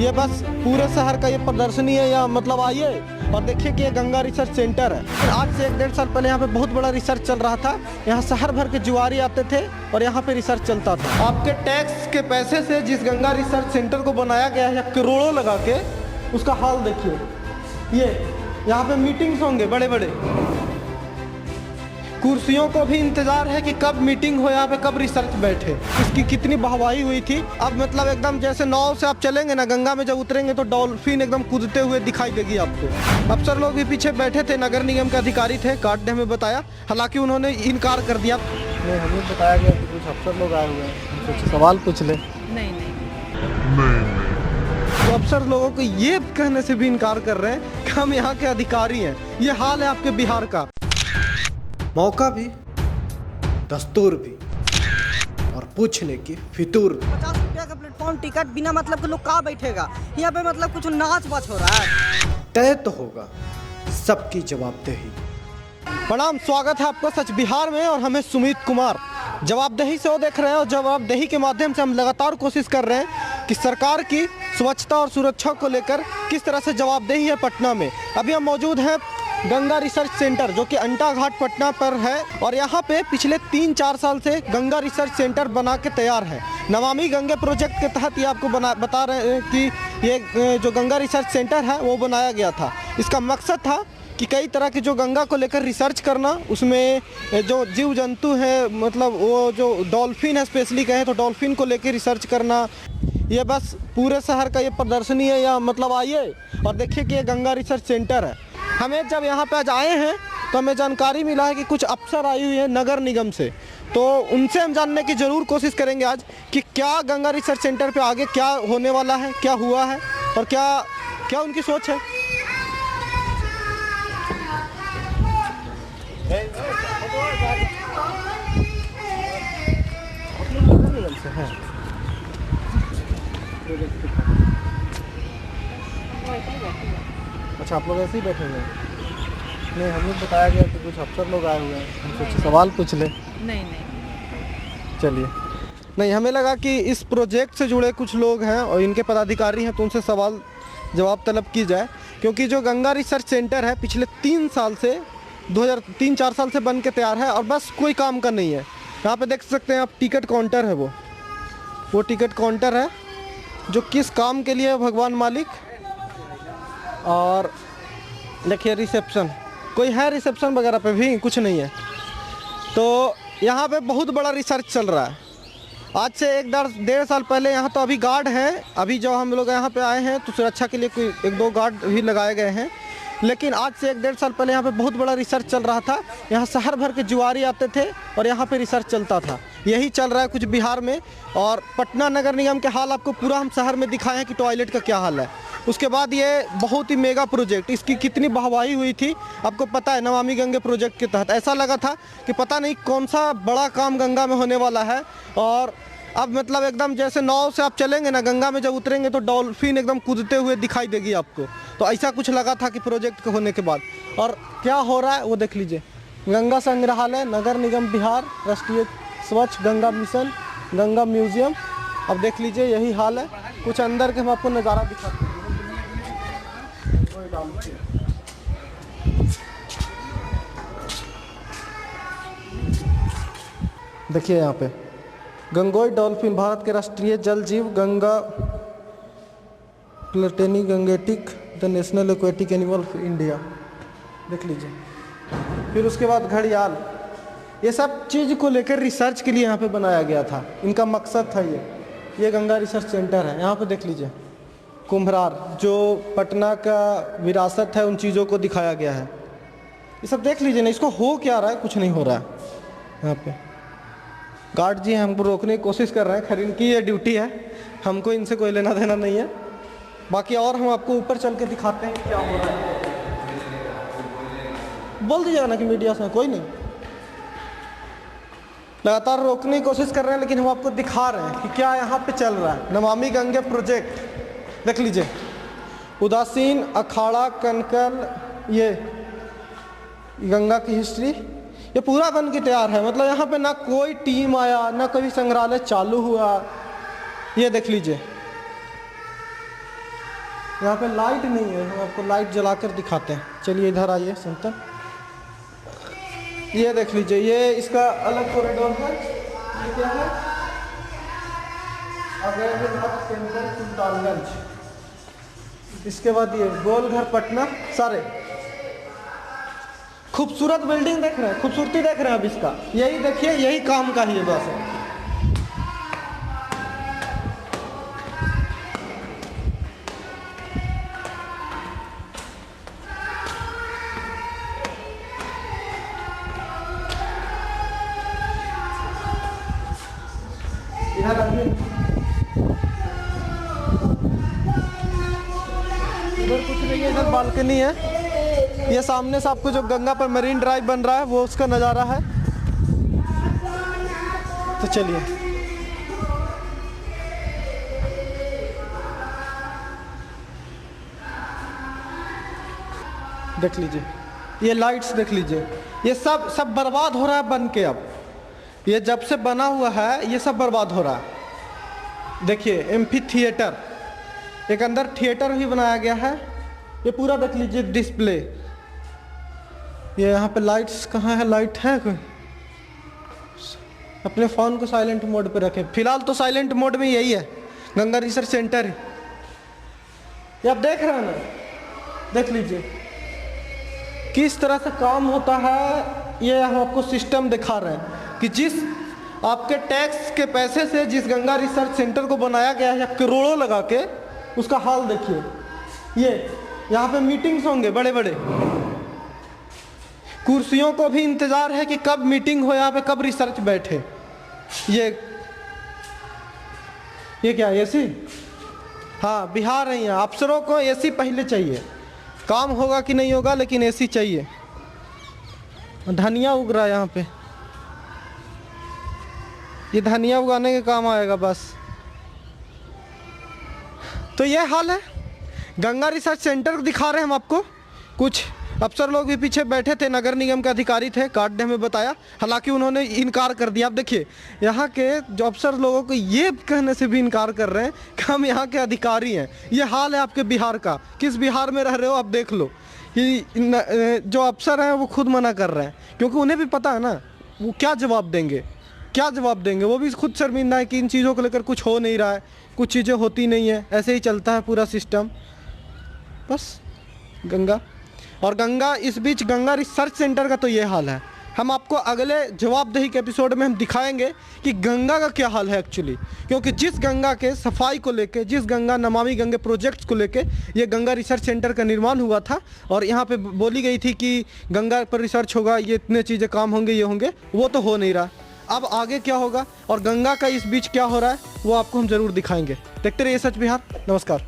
ये बस पूरे शहर का ये प्रदर्शनी है, या मतलब आइए और देखिए कि ये गंगा रिसर्च सेंटर है। आज से 1-1.5 साल पहले यहाँ पे बहुत बड़ा रिसर्च चल रहा था। यहाँ शहर भर के जुआरी आते थे और यहाँ पे रिसर्च चलता था। आपके टैक्स के पैसे से जिस गंगा रिसर्च सेंटर को बनाया गया है करोड़ों लगा के, उसका हाल देखिए। ये यहाँ पे मीटिंग्स होंगे बड़े बड़े, कुर्सियों को भी इंतजार है कि कब मीटिंग हो, यहाँ पे कब रिसर्च बैठे। इसकी कितनी वाहवाही हुई थी। अब मतलब एकदम जैसे नाव से आप चलेंगे ना, गंगा में जब उतरेंगे तो डॉल्फिन एकदम कूदते हुए दिखाई देगी आपको। अफसर लोग भी पीछे बैठे थे, नगर निगम के अधिकारी थे, गार्ड ने हमें बताया, हालांकि उन्होंने इनकार कर दिया। नहीं, हमें बताया गया कि कुछ अफसर लोग आए हुए हैं, सवाल पूछ ले। नहीं तो अफसर लोगों को ये कहने से भी इनकार कर रहे हैं कि हम यहाँ के अधिकारी हैं। ये हाल है आपके बिहार का। मौका भी, दस्तूर भी और पूछने की फितूर भी। 50 रुपया का प्लेटफॉर्म टिकट बिना मतलब के लोग कहाँ बैठेगा यहाँ पे? मतलब कुछ नाच बाच हो रहा है। तय तो होगा सबकी जवाबदेही। प्रणाम, स्वागत है आपका सच बिहार में और हमें सुमित कुमार। जवाबदेही से वो देख रहे हैं और जवाबदेही के माध्यम से हम लगातार कोशिश कर रहे हैं कि सरकार की स्वच्छता और सुरक्षा को लेकर किस तरह से जवाबदेही है पटना में। अभी हम मौजूद हैं गंगा रिसर्च सेंटर, जो कि अंटा घाट पटना पर है, और यहाँ पे पिछले 3-4 साल से गंगा रिसर्च सेंटर बना के तैयार है। नमामि गंगे प्रोजेक्ट के तहत ये आपको बता रहे हैं कि ये जो गंगा रिसर्च सेंटर है वो बनाया गया था। इसका मकसद था कि कई तरह के जो गंगा को लेकर रिसर्च करना, उसमें जो जीव जंतु हैं, मतलब वो जो डॉल्फिन है स्पेशली कहें तो डॉल्फिन को लेकर रिसर्च करना। ये बस पूरे शहर का ये प्रदर्शनी है, या मतलब आइए और देखिए कि ये गंगा रिसर्च सेंटर है। हमें जब यहाँ पे आज आए हैं तो हमें जानकारी मिला है कि कुछ अफसर आई हुई है नगर निगम से, तो उनसे हम जानने की ज़रूर कोशिश करेंगे आज कि क्या गंगा रिसर्च सेंटर पे आगे क्या होने वाला है, क्या हुआ है और क्या क्या उनकी सोच है। अच्छा, आप लोग ऐसे ही बैठे हुए हैं? नहीं, हमें बताया गया कि कुछ अफसर लोग आए हुए हैं, हम सोचे सवाल पूछ ले। नहीं चलिए। नहीं, हमें लगा कि इस प्रोजेक्ट से जुड़े कुछ लोग हैं और इनके पदाधिकारी हैं, तो उनसे सवाल जवाब तलब की जाए। क्योंकि जो गंगा रिसर्च सेंटर है पिछले 3-4 साल से बन के तैयार है और बस कोई काम का नहीं है। यहाँ पे देख सकते हैं आप, टिकट काउंटर है, वो टिकट काउंटर है जो किस काम के लिए है भगवान मालिक। और देखिए रिसेप्शन, कोई है रिसेप्शन वगैरह पे भी कुछ नहीं है। तो यहाँ पे बहुत बड़ा रिसर्च चल रहा है। आज से 1-1.5 साल पहले यहाँ तो अभी गार्ड हैं, अभी जो हम लोग यहाँ पे आए हैं तो सुरक्षा के लिए कोई 1-2 गार्ड भी लगाए गए हैं। लेकिन आज से 1-1.5 साल पहले यहाँ पे बहुत बड़ा रिसर्च चल रहा था। यहाँ शहर भर के जुआरी आते थे और यहाँ पे रिसर्च चलता था। यही चल रहा है कुछ बिहार में। और पटना नगर निगम के हाल आपको पूरा हम शहर में दिखाए हैं कि टॉयलेट का क्या हाल है। उसके बाद ये बहुत ही मेगा प्रोजेक्ट, इसकी कितनी वाहवाही हुई थी आपको पता है। नमामि गंगे प्रोजेक्ट के तहत ऐसा लगा था कि पता नहीं कौन सा बड़ा काम गंगा में होने वाला है। और अब मतलब एकदम जैसे नाव से आप चलेंगे ना, गंगा में जब उतरेंगे तो डॉल्फिन एकदम कूदते हुए दिखाई देगी आपको। तो ऐसा कुछ लगा था कि प्रोजेक्ट के होने के बाद। और क्या हो रहा है वो देख लीजिए। गंगा संग्रहालय, नगर निगम बिहार, राष्ट्रीय स्वच्छ गंगा मिशन, गंगा म्यूजियम। अब देख लीजिए यही हाल है। कुछ अंदर के हम आपको नज़ारा दिखाते हैं। देखिए यहाँ पे गंगोई डॉल्फिन, भारत के राष्ट्रीय जल जीव, गंगा प्लेटेनी गंगेटिक, the national aquatic animal of India. देख लीजिए। फिर उसके बाद घड़ियाल, ये सब चीज़ को लेकर रिसर्च के लिए यहाँ पे बनाया गया था। इनका मकसद था ये गंगा रिसर्च सेंटर है। यहाँ पे देख लीजिए कुम्भरार, जो पटना का विरासत है, उन चीज़ों को दिखाया गया है। ये सब देख लीजिए ना, इसको हो क्या रहा है, कुछ नहीं हो रहा है। यहाँ पे गार्ड जी हमको रोकने की कोशिश कर रहे हैं, खैर इनकी ये ड्यूटी है, हमको इनसे कोई लेना देना नहीं है। बाकी और हम आपको ऊपर चल के दिखाते हैं क्या हो रहा है। बोल दीजिएगा ना कि मीडिया से कोई नहीं। लगातार रोकने की कोशिश कर रहे हैं, लेकिन हम आपको दिखा रहे हैं कि क्या यहाँ पे चल रहा है। नमामि गंगे प्रोजेक्ट देख लीजिए। उदासीन अखाड़ा कनकल, ये गंगा की हिस्ट्री, ये पूरा बन के तैयार है। मतलब यहाँ पे ना कोई टीम आया, ना कभी संग्रहालय चालू हुआ। ये देख लीजिए यहाँ पे लाइट नहीं है, हम आपको लाइट जलाकर दिखाते हैं। चलिए इधर आइए संतन, ये देख लीजिए, ये इसका अलग कॉरिडोर है। ये क्या है? अभयनाथ सेंटर सुल्तानगंज। इसके बाद ये गोलघर पटना। सारे खूबसूरत बिल्डिंग देख रहे हैं, खूबसूरती देख रहे हैं। अब इसका यही देखिए, यही काम का ही है बस। इधर आइए, इधर कुछ नहीं है, इधर बालकनी है। ये सामने से आपको जो गंगा पर मरीन ड्राइव बन रहा है वो उसका नज़ारा है। तो चलिए देख लीजिए, ये लाइट्स देख लीजिए, ये सब बर्बाद हो रहा है बन के। अब ये जब से बना हुआ है ये सब बर्बाद हो रहा है। देखिए एम्फी थिएटर, एक अंदर थिएटर भी बनाया गया है। ये पूरा देख लीजिए डिस्प्ले। ये यहाँ पे लाइट्स कहाँ है? लाइट है कोई? अपने फ़ोन को साइलेंट मोड पे रखें। फिलहाल तो साइलेंट मोड में यही है, गंगा रिसर्च सेंटर ही। ये आप देख रहे हैं ना, देख लीजिए किस तरह से काम होता है। ये हम आपको सिस्टम दिखा रहे हैं कि जिस आपके टैक्स के पैसे से जिस गंगा रिसर्च सेंटर को बनाया गया है करोड़ों लगा के, उसका हाल देखिए। ये यहाँ पे मीटिंग्स होंगे बड़े बड़े, कुर्सियों को भी इंतज़ार है कि कब मीटिंग हो, यहाँ पे कब रिसर्च बैठे। ये क्या एसी? हाँ, बिहार है यहाँ। अफसरों को एसी पहले चाहिए, काम होगा कि नहीं होगा लेकिन एसी चाहिए। धनिया उग रहा है यहाँ पे, ये धनिया उगाने के काम आएगा बस। तो ये हाल है, गंगा रिसर्च सेंटर दिखा रहे हैं हम आपको। कुछ अफसर लोग भी पीछे बैठे थे, नगर निगम के अधिकारी थे, काट ने हमें बताया, हालांकि उन्होंने इनकार कर दिया। आप देखिए यहाँ के जो अफसर लोगों को ये कहने से भी इनकार कर रहे हैं कि हम यहाँ के अधिकारी हैं। ये हाल है आपके बिहार का। किस बिहार में रह रहे हो आप देख लो कि जो अफसर हैं वो खुद मना कर रहे हैं, क्योंकि उन्हें भी पता है ना वो क्या जवाब देंगे, क्या जवाब देंगे। वो भी खुद शर्मिंदा है कि इन चीज़ों को लेकर कुछ हो नहीं रहा है, कुछ चीज़ें होती नहीं है, ऐसे ही चलता है पूरा सिस्टम बस। गंगा और गंगा, इस बीच गंगा रिसर्च सेंटर का तो ये हाल है। हम आपको अगले जवाबदेही के एपिसोड में हम दिखाएंगे कि गंगा का क्या हाल है एक्चुअली, क्योंकि जिस गंगा के सफाई को लेके, जिस गंगा नमामि गंगे प्रोजेक्ट्स को लेके ये गंगा रिसर्च सेंटर का निर्माण हुआ था और यहाँ पे बोली गई थी कि गंगा पर रिसर्च होगा, ये इतने चीज़ें काम होंगे, ये होंगे, वो तो हो नहीं रहा। अब आगे क्या होगा और गंगा का इस बीच क्या हो रहा है वो आपको हम ज़रूर दिखाएंगे। देखते रहिए सच बिहार। नमस्कार।